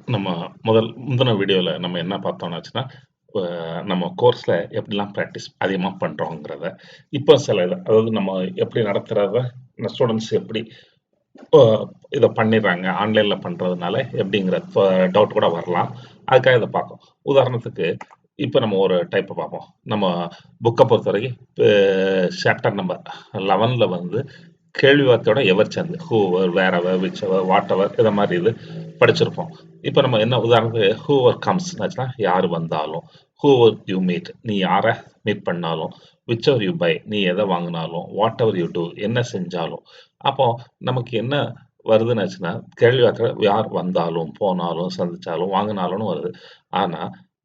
நம்ம முந்தின வீடியோல நம்ம என்ன பார்த்தோம்னாச்சுன்னா, அ நம்ம கோர்ஸ்ல எப்படிலாம் பிராக்டிஸ் அதிகமா பண்றோங்கிறத, இப்போ சில அதாவது நம்ம எப்படி நடத்துறத ஸ்டூடண்ட்ஸ் எப்படி அ இத பண்ணிடுறாங்க. ஆன்லைன்ல பண்றதுனால எப்படிங்கிற டவுட் கூட வரலாம். அதுக்காக இத பார்ப்போம். உதாரணத்துக்கு, இப்ப நம்ம ஒரு டைப்ப பார்ப்போம். நம்ம புக்க பொறுத்தவரைக்கும் சாப்டர் நம்பர் 11ல வந்து கேள்வி வார்த்தையோட எவர் சார்ந்து ஹூவர், வேறெவர், விச்செவர், வாட்டெவர் இத மாரி இது படிச்சிருப்போம். இப்ப நம்ம என்ன உதாரணத்துக்கு ஹூவர் கம்ஸ்னாச்சுன்னா யாரு வந்தாலும், ஹூவர் யூ மீட் நீ யார மீட் பண்ணாலும், விச்செவர் யூ பை நீ எத வாங்குனாலும், வாட்டெவர் யூ டூ என்ன செஞ்சாலும். அப்போ நமக்கு என்ன வருதுன்னாச்சுன்னா, கேள்வி வார்த்தை யார் வந்தாலும், போனாலும், சந்திச்சாலும், வாங்குனாலும்னு வருது. ஆனா,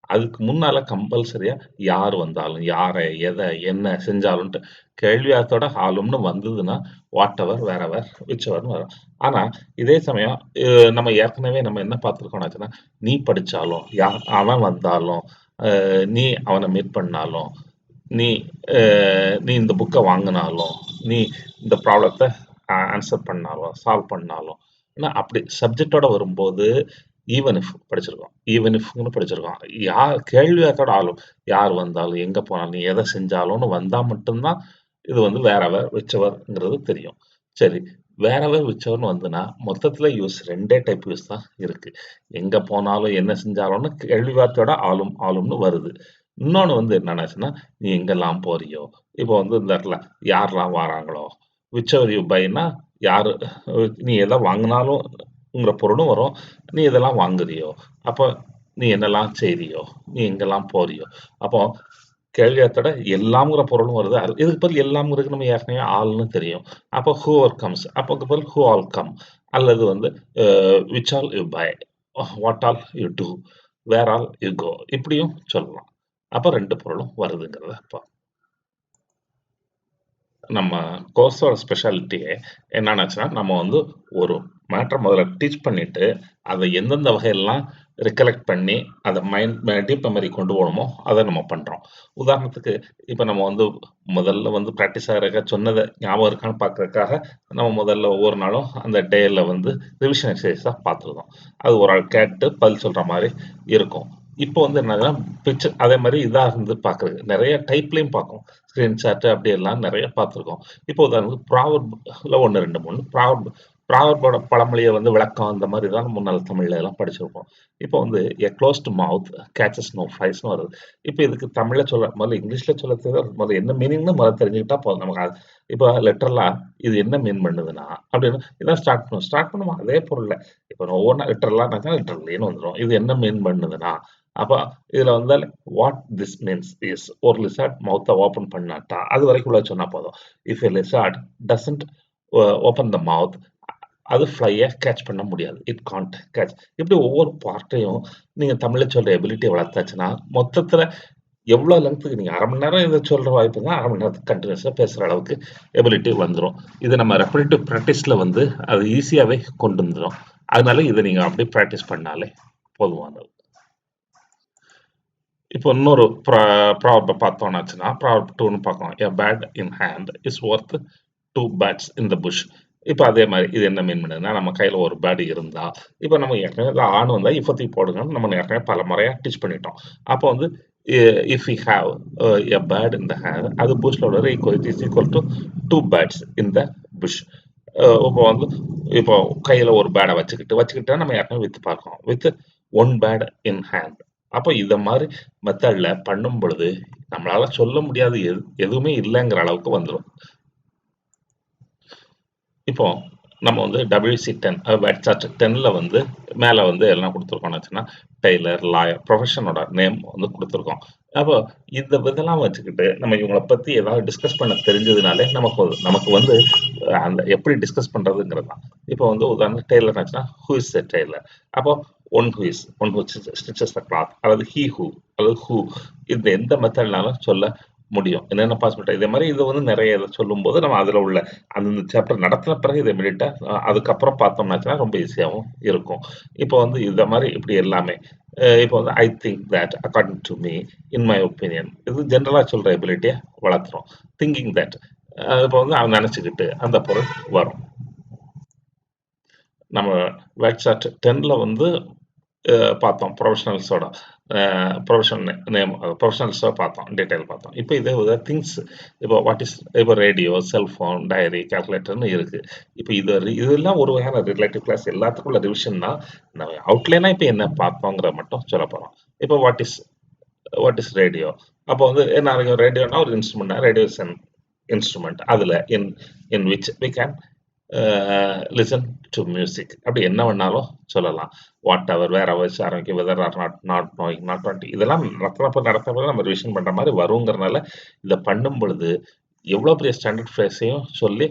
அதுக்கு முன்னால கம்பல்சரியா யார் வந்தாலும், யார, எத, என்ன செஞ்சாலும்ன்ட்டு கேள்வி வார்த்தையோட ஆலும்னு வந்ததுன்னா வாட்டெவர், வேறெவர், விச்செவர்ன்னு வரும். ஆனா, இதே சமயம் நம்ம ஏற்கனவே நம்ம என்ன பார்த்துருக்கோம்னாச்சுன்னா, நீ படிச்சாலும், அவன் வந்தாலும், நீ அவன மீட் பண்ணாலும், நீ அ நீ இந்த புக்க வாங்குனாலும், நீ இந்த ப்ராப்ளத்த ஆன்சர் பண்ணாலும், சால்வ் பண்ணாலும், ஏன்னா அப்படி சப்ஜெக்ட்டோட வரும்போது ஈவன் இஃப் படிச்சிருக்கோம். ஈவன் இஃப்ன்னு படிச்சிருக்கோம். கேள்வி வார்த்தையோட ஆலும், யார் வந்தாலும், எங்க போனாலும், நீ எத செஞ்சாலும்னு வந்தா மட்டும் தான் இது வந்து வேறெவர், விச்செவர்ங்கிறது தெரியும். சரி, வேறெவர், விச்செவர்ன்னு வந்துன்னா, மொத்தத்துல யூஸ் 2டே டைப் யூஸ் தான் இருக்கு. எங்க போனாலும், என்ன செஞ்சாலும்னு கேள்வி வார்த்தையோட ஆலும்னு வருது. இன்னொன்னு வந்து என்னாச்சுன்னா, நீ எங்கெல்லாம் போறியோ, இப்போ வந்து இந்த இடத்துல யாரெல்லாம் வாராங்களோ, விச்செவர் யூ பைன்னா யாரு நீ எத வாங்குனாலும்ங்கிற பொருளும் வரும். நீ எதெல்லாம் வாங்குறியோ, அப்போ நீ என்னெல்லாம் செய்றியோ, நீ எங்கெல்லாம் போறியோ, அப்போ கேள்வியத்தோட எல்லாம்ங்கிற பொருளும் வருது. இதுக்கு பதில் எல்லாம்ங்கிறதுக்கு நம்ம ஏற்கனவே ஆல்ன்னு தெரியும். அப்போ ஹூவர் கம்ஸ் அப்போக்கு பதில் ஹூ ஆல் கம் அல்லது வந்து which all you buy, what all you do, where all you go இப்படியும் சொல்லலாம். அப்ப 2 பொருளும் வருதுங்கிறத நம்ம கோர்ஸோட ஸ்பெஷாலிட்டியே என்னன்னாச்சுன்னா, நம்ம வந்து ஒரு மேட்டர முதல்ல டீச் பண்ணிட்டு, அத எந்தெந்த வகையெல்லாம் ரிகலெக்ட் பண்ணி, அத டீப் மெமரி கொண்டு போணுமோ, அத நம்ம பண்றோம். உதாரணத்துக்கு, இப்ப நம்ம வந்து முதல்ல வந்து பிராக்டிஸ் ஆகுறதுக்காக சொன்னத ஞாபகம் இருக்கான்னு பார்க்கறதுக்காக, நம்ம முதல்ல ஒவ்வொரு நாளும் அந்த டேல வந்து ரிவிஷன் எக்சர்சைஸா பார்த்துருந்தோம். அது ஒரு ஆள் கேட்டு பதில் சொல்ற மாரி இருக்கும். இப்போ வந்து என்னன்னா, பிக்சர் அதே மாரி இதா இருந்து பார்க்குறது. நெறைய டைப்லயும் பார்க்கும். ஸ்கிரீன்ஷாட் அப்படியெல்லாம் நெறைய பார்த்துருக்கோம். இப்போ உதாரணத்துக்கு ப்ராவர்ப்ல 1, 2, 3 ப்ராவர்போட பழமொழிய வந்து விளக்கம் அந்த மாரி தான் முன்னால தமிழ்ல எல்லாம் படிச்சிருப்போம். இப்போ வந்து எ க்ளோஸ்ட் மவுத் கேட்சஸ் நோ ஃப்ளைஸ்ன்னு வருது. இப்போ இதுக்கு தமிழ்ல முதல்ல இங்கிலீஷ்ல சொல்ல முதல்ல என்ன மீனிங்ன்னு முதல்ல தெரிஞ்சுக்கிட்டா போதும். நமக்கு இப்போ லிட்டரலா இது என்ன மீன் பண்ணுதுன்னா, அப்படின்னு இதான் ஸ்டார்ட் பண்ணுவோம். ஸ்டார்ட் பண்ணுவோம் அதே பொருள்ல. இப்போ ஒவ்வொன்னா லிட்டரலானாக்கா லிட்டரலின்னு வந்துரும். இது என்ன மீன் பண்ணுதுன்னா, அப்ப இதுல வந்து வாட் திஸ் மீன்ஸ் இஸ் ஒரு லிசார்ட் மவுத்த ஓப்பன் பண்ணாட்டா அது வரைக்கும் உள்ள சொன்னா போதும். If a lizard doesn't open the mouth அது ஃப்ளைய கேட்ச் பண்ண முடியாது. It can't catch. இப்படி ஒவ்வொரு பார்ட்டையும் நீங்க தமிழ்ல சொல்ற எபிலிட்டிய வளர்த்தாச்சுன்னா, மொத்தத்துல எவ்வளோ லென்த்துக்கு நீங்க 1/2 மணி நேரம் இத சொல்ற வாய்ப்பு இருந்தா 1/2 மணி நேரத்துக்கு கன்டினியூஸா பேசுற அளவுக்கு எபிலிட்டி வந்துரும். இது நம்ம ரெப்பரேட்டிவ் பிராக்டிஸ்ல வந்து அது ஈஸியாவே கொண்டு வந்துரும். அதனால இத நீங்க அப்படியே பிராக்டிஸ் பண்ணாலே போதுமானது. இப்போ இன்னொரு ப்ராவர்ப பார்த்தோம்னாச்சுன்னா, ப்ராவர்ப் 2ன்னு பார்க்கலாம். A bird in hand is worth 2 birds in the bush. இப்ப அதே மாரி இது என்ன மீன் பண்ணுதுன்னா, நம்ம கையில ஒரு பேட் இருந்தா, இப்ப நம்ம ஏற்கனவே ஆண் வந்தா இஃப் தூக்கி போடுங்கன்னு நம்ம ஏற்கனவே பல முறையா டீச் பண்ணிட்டோம். அப்போ வந்து if we have a bird in the hand அது புஷ்ல உள்ளது equal to 2 birds in the bush. இப்போ வந்து இப்போ கையில ஒரு பேட வச்சுக்கிட்டா நம்ம ஏற்கனவே வித் பார்க்கிறோம். With 1 bird in hand. அப்போ இத மாரி மெத்தட்ல பண்ணும் பொழுது, நம்மளால சொல்ல முடியாது எதுவுமே இல்லங்கிற அளவுக்கு வந்துரும். இப்போ நம்ம வந்து WC10 வெட்சார்ட் 10ல வந்து மேல வந்து எல்லாம் குடுத்துருக்கோம்னு டெய்லர், லாயர் ப்ரொஃபஷனோட நேம் வந்து குடுத்துருக்கோம். அப்போ இந்த இதெல்லாம் வச்சுக்கிட்டு நம்ம இவங்கள பத்தி ஏதாவது டிஸ்கஸ் பண்ண தெரிஞ்சதுனாலே நமக்கு வந்து அந்த எப்படி டிஸ்கஸ் பண்றதுங்கிறது தான். இப்போ வந்து உதாரணத்துக்கு டெய்லர் ஆச்சுன்னா, ஹூ இஸ் எ டெய்லர்? அப்போ one who stitches the cloth அல்லது ஹூ அல்லது ஹூ இந்த எந்த மெத்தட்னாலும் சொல்ல முடியும். என்னென்ன பாசிபிலிட்டி இதே மாரி இது வந்து நெறைய இத சொல்லும்போது நம்ம அதுல உள்ள அந்தந்த சாப்டர் நடத்தின பிறகு இத இமிடியேட்டா அதுக்கப்புறம் பார்த்தோம்னாச்சுன்னா ரொம்ப ஈஸியாவும் இருக்கும். இப்போ வந்து இந்த மாரி இப்படி எல்லாமே. இப்போ வந்து I think that according to me, in my opinion இது ஜெனரலா சொல்ற எபிலிட்டிய வளர்த்துரும். திங்கிங் தட் இப்போ வந்து அவன் நெனச்சுக்கிட்டு அந்த பொருள் வரும். நம்ம வேட்சாட் 10ல வந்து பார்த்தோம். ப்ரொஃபஷனல் நேம் ப்ரொஃபஷனல்ஸ பார்த்தோம். டீட்டெயில் பார்த்தோம். இப்போ இதே ஒரு திங்ஸ் இப்போ இப்போ ரேடியோ, செல்ஃபோன், டைரி, கால்குலேட்டர்ன்னு இருக்கு. இப்போ இதெல்லாம் ஒரு வகையான ரிலேட்டிவ் கிளாஸ் எல்லாத்துக்கும் உள்ள ரிவிஷன் தான். நம்ம அவுட்லைனா இப்போ என்ன பார்த்தோங்கிறத மட்டும் சொல்லப் போறோம். இப்போ வாட் இஸ் ரேடியோ? அப்போ வந்து என்ன ரேடியோனா ஒரு instrument. Radio is an instrument. அதுல in which we can listen to music. அப்படி என்ன வேணாலும் சொல்லலாம். வாட் எவர் வேற வச்சு ஆரம்பிக்கும். Whether or not knowing not twenty இதெல்லாம் நடத்தப்ப நம்ம ரிவிஷன் பண்ற மாதிரி வருங்கிறனால இதை பண்ணும் பொழுது எவ்வளவு பெரிய ஸ்டாண்டர்ட் ஃப்ரேஸையும் சொல்லி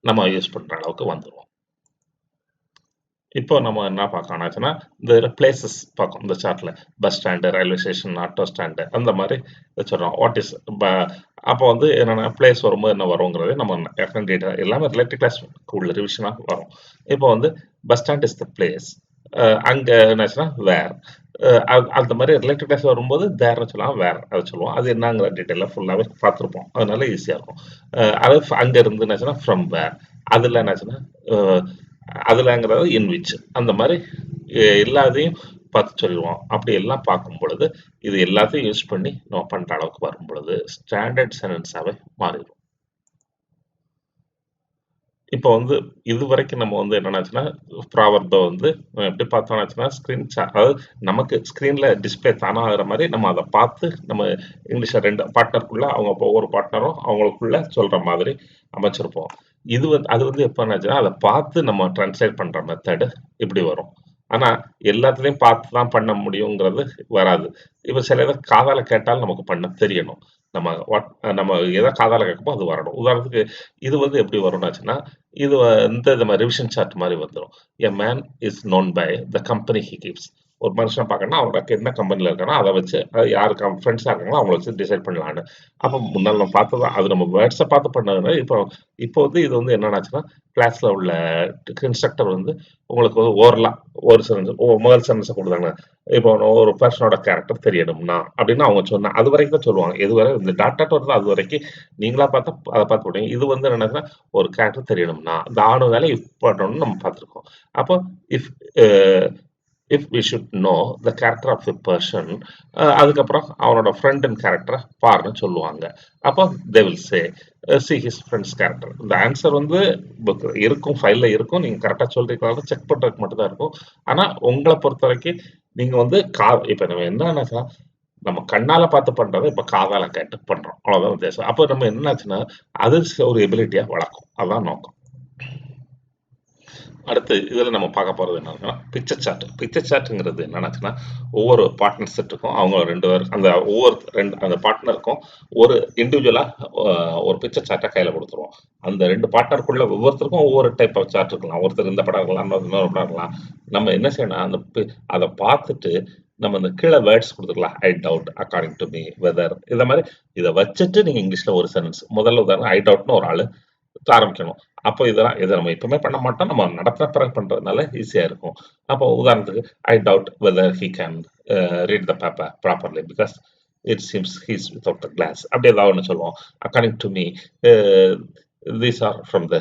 நம்ம யூஸ் பண்ற அளவுக்கு வந்துடும். இப்போ நம்ம என்ன பார்க்கணும்னாச்சுன்னா இந்த பிளேசஸ் பார்க்கும் இந்த சார்ட்ல. Bus stand, railway station, auto stand அந்த மாதிரி வச்சிடறோம். வாட் இஸ் அப்போ வந்து என்னென்ன பிளேஸ் வரும்போது என்ன வருங்கிறது நம்ம டேட்டா எல்லாமே ரிலேட்டிவ் கிளாஸ் உள்ள ரிவிஷனாக வரும். இப்போ வந்து bus stand is the place. அங்கே என்னாச்சுன்னா வேர். அந்த மாதிரி ரிலேட்டிவ் கிளாஸ் வரும்போது தேர்னு சொல்லலாம், வேர் அதை சொல்லுவோம். அது என்னங்கிற டீட்டெயிலாக ஃபுல்லாகவே பார்த்துருப்போம். அதனால ஈஸியாக இருக்கும். அது அங்கே இருந்து என்னாச்சுன்னா ஃப்ரம் வேர். அதில் என்னாச்சுன்னா அதுலங்கிறது இன்விச் அந்த மாதிரி எல்லாத்தையும் பார்த்து சொல்லுவோம். அப்படி எல்லாம் பார்க்கும் பொழுது இது எல்லாத்தையும் யூஸ் பண்ணி நம்ம பண்ற அளவுக்கு வரும் பொழுது ஸ்டாண்டர்ட் சென்டென்ஸாவே மாறிடும். இப்போ வந்து இது வரைக்கும் நம்ம வந்து என்னன்னாச்சுன்னா ப்ராவர்பை வந்து எப்படி பார்த்தோம்னாச்சுன்னா அதாவது நமக்கு ஸ்க்ரீன்ல டிஸ்பிளே தானா ஆகிற மாதிரி நம்ம அதை பார்த்து நம்ம இங்கிலீஷ்ல 2 பார்ட்னருக்குள்ள அவங்க ஒவ்வொரு பார்ட்னரும் அவங்களுக்குள்ள சொல்ற மாதிரி அமைச்சிருப்போம். அது வந்து எப்போ என்னாச்சுன்னா அதை பார்த்து நம்ம டிரான்ஸ்லேட் பண்ற மெத்தடு இப்படி வரும். ஆனா எல்லாத்துலயும் பார்த்து தான் பண்ண முடியுங்கிறது வராது. இப்ப சில இதை காதால கேட்டாலும் நமக்கு பண்ண தெரியணும். நம்ம நம்ம எதை காதால கேட்கமோ அது வரணும். உதாரணத்துக்கு இது வந்து எப்படி வரும்னாச்சுன்னா இது வந்து நம்ம ரிவிஷன் சார்ட் மாதிரி வந்துடும். A man is known by the company he keeps. ஒரு மனுஷனை பார்க்கணும்னா அவனுக்கு என்ன கம்பெனியில் இருக்கானோ அதை வச்சு யாருக்கு ஃப்ரெண்ட்ஸாக இருக்காங்களோ அவங்கள வச்சு டிசைட் பண்ணலான்னு. அப்போ முன்னால் நம்ம பார்த்ததான் அது நம்ம வேர்ட்ஸை பார்த்து பண்ணதுனால இப்போ வந்து இது வந்து என்னன்னாச்சுன்னா கிளாஸ்ல உள்ள இன்ஸ்ட்ரக்டர் வந்து உங்களுக்கு வந்து ஒரு சென்டென்ஸ் முதல் சென்டென்ஸை கொடுத்தாங்க. இப்போ ஒரு பர்சனோட கேரக்டர் தெரியணும்னா அப்படின்னு அவங்க சொன்னா அது வரைக்கும் தான் சொல்லுவாங்க. எதுவரை இந்த டாட் வருது அது வரைக்கும் நீங்களா பார்த்தா அதை பார்த்து விடுங்க. இது வந்து என்னன்னா ஒரு கேரக்டர் தெரியணும்னா இந்த ஆணு வேலை இஃப் பண்ணணும்னு நம்ம பார்த்துருக்கோம். அப்போ if if we should know the character of the person அதுக்கப்புறம் அவனோட ஃப்ரெண்ட் அண்ட் கேரக்டரை பாருன்னு சொல்லுவாங்க. அப்போ they will say see his friends character. இந்த ஆன்சர் வந்து புக் இருக்கும், ஃபைலில் இருக்கும். நீங்கள் கரெக்டாக சொல்றீங்களா செக் பண்ணுறதுக்கு மட்டும் தான் இருக்கும். ஆனால் உங்களை பொறுத்த வரைக்கும் நீங்கள் வந்து இப்போ நம்ம என்னன்னா நம்ம கண்ணால பார்த்து பண்றதை இப்ப காதால கேட்டு பண்றோம். அவ்வளவுதான் வித்தியாசம். அப்போ நம்ம என்னாச்சுன்னா அது ஒரு எபிலிட்டியா வளர்க்கும். அதான் நோக்கம். அடுத்து இதில் நம்ம பார்க்க போகிறது என்னன்னா பிக்சர் சார்ட். பிக்சர் சார்ட்டுங்கிறது என்னன்னாச்சுன்னா ஒவ்வொரு பார்ட்னர் செட்டுக்கும் அவங்க 2 பேர் அந்த பார்ட்னருக்கும் ஒரு இண்டிவிஜுவலாக ஒரு பிக்சர் சார்ட்டை கையில் கொடுத்துருவோம். அந்த 2 பார்ட்னருக்குள்ள ஒவ்வொருத்தருக்கும் ஒவ்வொரு டைப் ஆஃப் சார்ட் இருக்கலாம். ஒருத்தர் இந்த படம் இருக்கலாம், இன்னொரு படம் இருக்கலாம். நம்ம என்ன செய்யணும் அதை பார்த்துட்டு நம்ம இந்த கீழே வேர்ட்ஸ் கொடுத்துக்கலாம். I doubt, according to me, whether இந்த மாதிரி இதை வச்சுட்டு நீங்கள் இங்கிலீஷில் ஒரு சென்டென்ஸ் முதல்ல உதாரணம் ஐ டவுட்னு ஒரு ஆள் ஆரம்பிக்கணும். அப்போ இதை நம்ம எப்பவுமே பண்ண மாட்டோம். நம்ம நடத்துற பிறகு பண்றதுனால ஈஸியா இருக்கும். அப்போ உதாரணத்துக்கு I doubt whether he can read the paper properly because it seems he's without the glass. அப்படி ஏதாவது ஒன்று சொல்லுவோம். According to me these are from the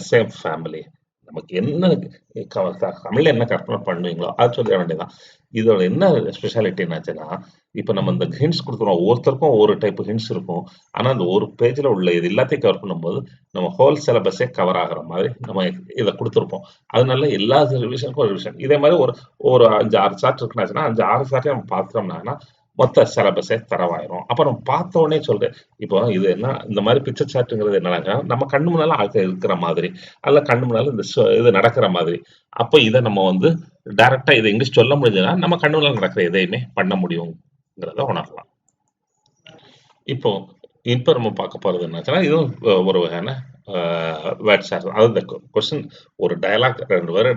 same family. நமக்கு என்ன தமிழ்ல என்ன கற்பனை பண்ணுவீங்களோ அது சொல்லிட வேண்டியதான். இதோட என்ன ஸ்பெஷாலிட்டி என்னாச்சுன்னா இப்போ நம்ம இந்த ஹிண்ட்ஸ் கொடுத்துருவோம். ஒவ்வொருத்தருக்கும் ஒவ்வொரு டைப் ஹிண்ட்ஸ் இருக்கும். ஆனா அந்த ஒரு பேஜ்ல உள்ள இது எல்லாத்தையும் கவர் பண்ணும்போது நம்ம ஹோல் சிலபஸே கவர் ஆகிற மாதிரி நம்ம இதை கொடுத்துருப்போம். அதனால எல்லா ரிவிஷனுக்கும் ஒரு ரிவிஷன் இதே மாதிரி ஒரு 5-6 சார்ட் இருக்குன்னாச்சுன்னா 5-6 சார்ட்டையும் நம்ம பார்த்தோம்னா மொத்த சிலபஸே தரவாயிரும். அப்ப நம்ம பார்த்த உடனே சொல்றேன். இப்போ இது என்ன இந்த மாதிரி பிக்சர் சார்ட்டுங்கிறது என்னன்னா நம்ம கண்ணு முன்னால ஆட்கள் இருக்கிற மாதிரி அல்ல கண்ணு முன்னால இது நடக்கிற மாதிரி. அப்போ இதை நம்ம வந்து டைரக்டா இதை இங்கிலீஷ் சொல்ல முடிஞ்சதுன்னா நம்ம கண்ணு முன்னால நடக்கிற எதையுமே பண்ண முடியுங்கிறத உணரலாம். இப்போ நம்ம பார்க்க போறது என்னாச்சுன்னா இதுவும் ஒரு வகையான வேர்ட்ஸ். அதாவது இந்த கொஸ்டின் ஒரு டயலாக் 2 பேர்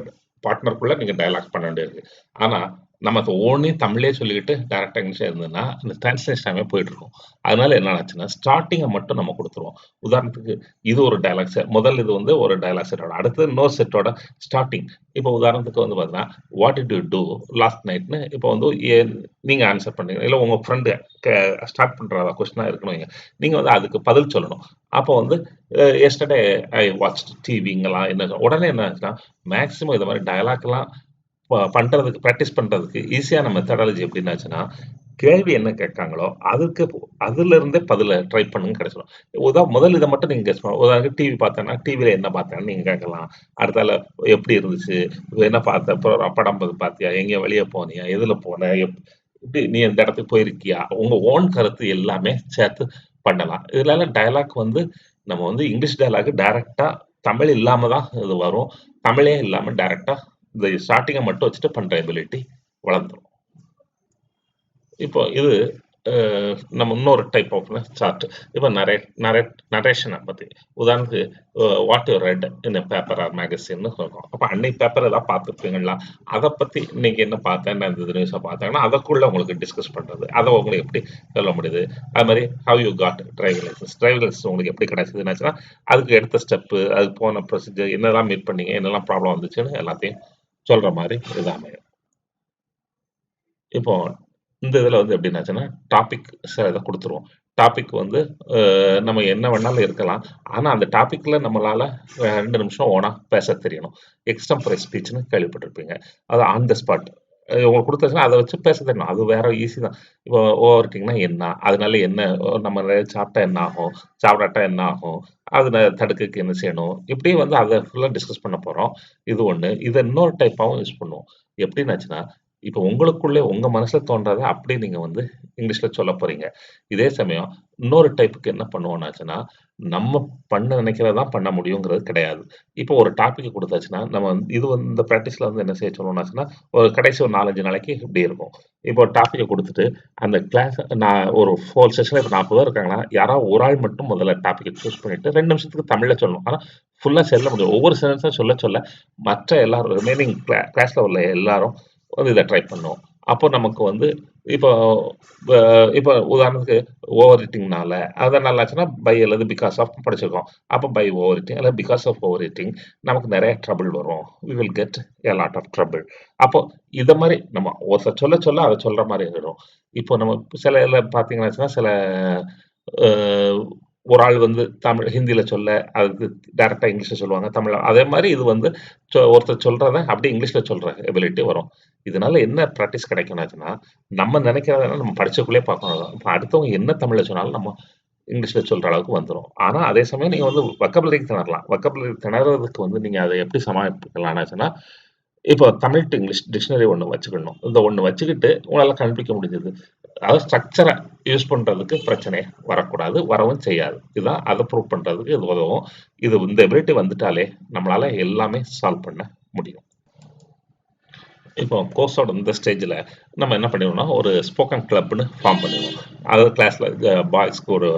பார்ட்னருக்குள்ள நீங்க டயலாக் பண்ண வேண்டியிருக்கு. ஆனா நம்ம அதை ஓனையும் தமிழே சொல்லிக்கிட்டு டைரக்டா இங்கிலீஷ் இருந்ததுன்னா அந்த டிரான்ஸ்லேஷனாகவே போயிட்டு இருக்கும். அதனால என்ன ஆச்சுன்னா ஸ்டார்டிங்கை மட்டும் நம்ம கொடுத்துருவோம். உதாரணத்துக்கு இது ஒரு டயலாக் செட். முதல் இது வந்து ஒரு டயலாக் செட்டோட அடுத்தது இன்னொரு செட்டோட ஸ்டார்டிங். இப்போ உதாரணத்துக்கு வந்து பார்த்தீங்கன்னா what did you do last நைட்னு இப்போ வந்து நீங்க ஆன்சர் பண்ணீங்க. இல்லை உங்க ஃப்ரெண்டு ஸ்டார்ட் பண்ற கொஸ்டினா இருக்கணும். நீங்க வந்து அதுக்கு பதில் சொல்லணும். அப்போ வந்து எஸ்டர்டே ஐ வாட்ச் டிவிங்கெல்லாம் என்ன உடனே என்ன ஆச்சுன்னா மேக்சிமம் இது மாதிரி டயலாக்லாம் பண்றதுக்கு பிராக்டிஸ் பண்றதுக்கு ஈஸியான மெத்தடாலஜி எப்படின்னாச்சுன்னா, கேள்வி என்ன கேட்காங்களோ, அதுல இருந்தே பதில ட்ரை பண்ணுங்க கிடைச்சிரும். முதல் இத மட்டும் நீங்க கெஸ் பண்ணணும். உதாரணத்துக்கு டிவி பார்த்தேன்னா, டிவில என்ன பார்த்தேன்னு நீங்க கேட்கலாம். அடுத்தால எப்படி இருந்துச்சு? என்ன பார்த்த? படம் பார்த்தியா? எங்கேயோ வெளிய போனியா? எதுல போன? இப்படி நீ இந்த இடத்துக்கு போயிருக்கியா? உங்க ஓன் கருத்து எல்லாமே சேர்த்து பண்ணலாம். இதுலலாம் டயலாக் வந்து நம்ம வந்து இங்கிலீஷ் டயலாக் டைரக்ட்டா தமிழ் இல்லாம தான் இது வரும். தமிழே இல்லாம டைரக்ட்டா இந்த ஸ்டார்ட்டிங்க மட்டும் வச்சுட்டு பண்ற எபிலிட்டி வளர்ந்துரும். இப்போ இது நம்ம இன்னொரு டைப் ஆஃப் சார்ட். இப்போ நரேஷனை பத்தி உதாரணத்துக்கு what you read in paper or மேகசின்னு சொல்றோம். அப்போ அன்னைக்கு பேப்பர் ஏதாவது பார்த்துருப்பீங்களா, அதை பத்தி இன்னைக்கு என்ன பார்த்தேன், இந்த நியூஸை பார்த்தாங்கன்னா அதற்குள்ள உங்களுக்கு டிஸ்கஸ் பண்றது, அதை உங்களுக்கு எப்படி சொல்ல முடியுது. அது மாதிரி how you got driving licence உங்களுக்கு எப்படி கிடைச்சதுன்னாச்சுன்னா அதுக்கு எடுத்த ஸ்டெப்பு, அதுக்கு போன ப்ரொசீஜர், என்னெல்லாம் மீட் பண்ணீங்க, என்னெல்லாம் ப்ராப்ளம் வந்துச்சுன்னு எல்லாத்தையும் சொல்ற மாதிரி இது அமையும். இப்போ இந்த இதில் வந்து எப்படின்னாச்சுன்னா டாபிக் சில இதை கொடுத்துருவோம். டாபிக் வந்து நம்ம என்ன வேணாலும் இருக்கலாம். ஆனால் அந்த டாப்பிக்கில் நம்மளால் 2 நிமிஷம் ஓனாக பேச தெரியணும். எக்ஸ்டெம்பரரி ஸ்பீச்னு கேள்விப்பட்டிருப்பீங்க. அது ஆன் த ஸ்பாட் உங்களுக்கு கொடுத்தாச்சுன்னா அதை வச்சு பேச தெரியணும். அது வேற ஈஸி தான். இப்போ ஓவர் டீங்னா என்ன, அதனால என்ன, நம்ம சாப்பிட்டா என்ன ஆகும், சாப்பிடாட்டா என்ன ஆகும், அதில் தடுக்கிறதுக்கு என்ன செய்யணும், இப்படியே வந்து அதை ஃபுல்லாக டிஸ்கஸ் பண்ண போகிறோம். இது ஒன்று. இதை இன்னொரு டைப்பாகவும் யூஸ் பண்ணுவோம். எப்படின்னாச்சுன்னா இப்போ உங்களுக்குள்ளே உங்க மனசுல தோன்றத அப்படியே நீங்க வந்து இங்கிலீஷ்ல சொல்ல போறீங்க. இதே சமயம் இன்னொரு டைப்புக்கு என்ன பண்ணுவோம்னாச்சுன்னா, நம்ம பண்ண நினைக்கிறத தான் பண்ண முடியுங்கிறது கிடையாது. இப்போ ஒரு டாபிக் குடுத்தாச்சுன்னா, நம்ம இது வந்து இந்த பிராக்டிஸ்ல வந்து என்ன செய்ய சொல்லுவோம்னாச்சுன்னா, ஒரு கடைசி ஒரு 4, 5 நாளைக்கு இப்படி இருக்கும். இப்போ டாபிக்க குடுத்துட்டு, அந்த கிளாஸ் நான் ஒரு 4 செஷன்ல இப்ப 40 பேர் இருக்காங்கன்னா, யாராவது ஒரு ஆள் மட்டும் முதல்ல டாபிக்க சூஸ் பண்ணிட்டு 2 நிமிஷத்துக்கு தமிழ்ல சொல்லணும். ஆனா, ஃபுல்லா சொல்ல முடியும். ஒவ்வொரு சென்டென்ஸா சொல்ல சொல்ல மற்ற எல்லாரும் ரிமைனிங் கிளாஸ்ல உள்ள எல்லாரும் வந்து இதை ட்ரை பண்ணுவோம். அப்போ நமக்கு வந்து இப்போ இப்போ உதாரணத்துக்கு ஓவர் ஈட்டிங்னால அதை நல்லாச்சுன்னா பை அல்லது பிகாஸ் ஆஃப் படிச்சிருக்கோம். அப்போ பை ஓவர் ஈட்டிங் அல்லது பிகாஸ் ஆஃப் ஓவர் ஈட்டிங் நமக்கு நிறைய ட்ரபிள் வரும். We will get a lot of trouble. அப்போ இதை மாதிரி நம்ம ஒருத்தர் சொல்ல சொல்ல அதை சொல்ற மாதிரி வரும். இப்போ நம்ம சில இதில் பார்த்தீங்கன்னாச்சுன்னா சில ஒரு ஆள் வந்து தமிழ் ஹிந்தியில சொல்ல அதுக்கு டைரக்டா இங்கிலீஷ்ல சொல்லுவாங்க தமிழ். அதே மாதிரி இது வந்து ஒருத்தர் சொல்றத அப்படியே இங்கிலீஷ்ல சொல்ற எபிலிட்டி வரும். இதனால என்ன ப்ராக்டிஸ் கிடைக்கும்னாச்சுன்னா, நம்ம நினைக்கிறத நம்ம படிச்சக்குள்ளே பார்க்கணும். இப்போ அடுத்தவங்க என்ன தமிழ்ல சொன்னாலும் நம்ம இங்கிலீஷ்ல சொல்ற அளவுக்கு வந்துரும். ஆனா அதே சமயம் நீங்க வந்து வொக்காபுலரிக்கு திணறலாம். வொக்காபுலரி திணறதுக்கு வந்து நீங்க அதை எப்படி சமாளிக்கலாம்னாச்சுன்னா, இப்போ தமிழ் டு இங்கிலீஷ் டிக்ஷனரி ஒண்ணு வச்சுக்கணும். இந்த ஒண்ணு வச்சுக்கிட்டு உங்களால கண்டுபிடிக்க முடிஞ்சது. அதாவது ஸ்ட்ரக்சர யூஸ் பண்றதுக்கு பிரச்சனையே வரக்கூடாது. வரவும் செய்யாது. இதுதான் அத ப்ரூவ் பண்றதுக்கு இது உதவும். இந்த எபிலிட்டி வந்துட்டாலே நம்மளால எல்லாமே சால்வ் பண்ண முடியும். இப்போ கோர்ஸோட இந்த ஸ்டேஜில் நம்ம என்ன பண்ணிடுவோம்னா ஒரு ஸ்போக்கன் கிளப்னு ஃபார்ம் பண்ணிடுவோம். அதாவது கிளாஸில் பாய்ஸ்க்கு ஒரு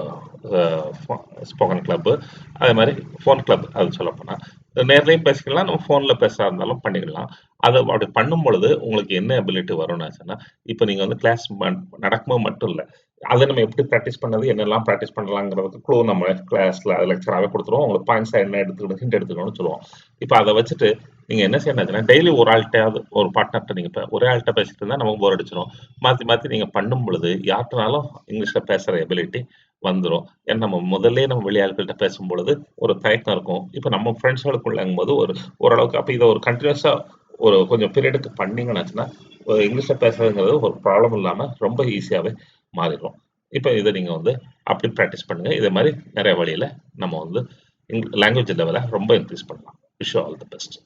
ஸ்போக்கன் கிளப்பு, அதே மாதிரி ஃபோன் கிளப் அது சொல்லப்போனால் நேர்லையும் பேசிக்கலாம், நம்ம ஃபோனில் பேசுகிறா இருந்தாலும் பண்ணிக்கலாம். அது அப்படி பண்ணும் பொழுது உங்களுக்கு என்ன எபிலிட்டி வரும்னாச்சுன்னா, இப்போ நீங்கள் வந்து கிளாஸ் நடக்கும்போது மட்டும் இல்லை, அதை நம்ம எப்படி ப்ராக்டிஸ் பண்ணது, என்னெல்லாம் ப்ராக்டிஸ் பண்ணலாங்கிறதுக்கு க்ளூ நம்ம கிளாஸில் லெக்சராகவே கொடுத்துருவோம். உங்களுக்கு பாயிண்ட்ஸாக என்ன எடுத்துக்கணும், ஹிண்ட் எடுத்துக்கணும்னு சொல்லுவோம். இப்போ அதை வச்சுட்டு நீங்க என்ன செய்யணும்னா டெய்லி ஒரு ஆள்கிட்டயாவது ஒரு பார்ட்னர்கிட்ட நீங்க ஒரே ஆள்கிட்ட பேசிட்டு இருந்தா நமக்கு போர் அடிச்சிடும். மாத்தி மாத்தி நீங்க பண்ணும் பொழுது யார்கிட்டனாலும் இங்கிலீஷ்ல பேசுற எபிலிட்டி வந்துடும். ஏன்னா நம்ம முதல்ல நம்ம வெளியாள்கள்கிட்ட பேசும் பொழுது ஒரு தயக்கம் இருக்கும். இப்போ நம்ம ஃப்ரெண்ட்ஸ்களுக்குள்ளங்கும் போது ஓரளவுக்கு அப்போ இதை ஒரு கண்டினியூஸா ஒரு கொஞ்சம் பீரியடுக்கு பண்ணீங்கன்னாச்சுன்னா இங்கிலீஷ்ல பேசுறதுங்கிறது ஒரு ப்ராப்ளம் இல்லாம ரொம்ப ஈஸியாவே மாறிடும். இப்போ இதை நீங்க வந்து அப்படி ப்ராக்டிஸ் பண்ணுங்க. இதே மாதிரி நிறைய வழியில நம்ம வந்து லாங்குவேஜ் லெவலை ரொம்ப இன்க்ரீஸ் பண்ணலாம். Wish all the best.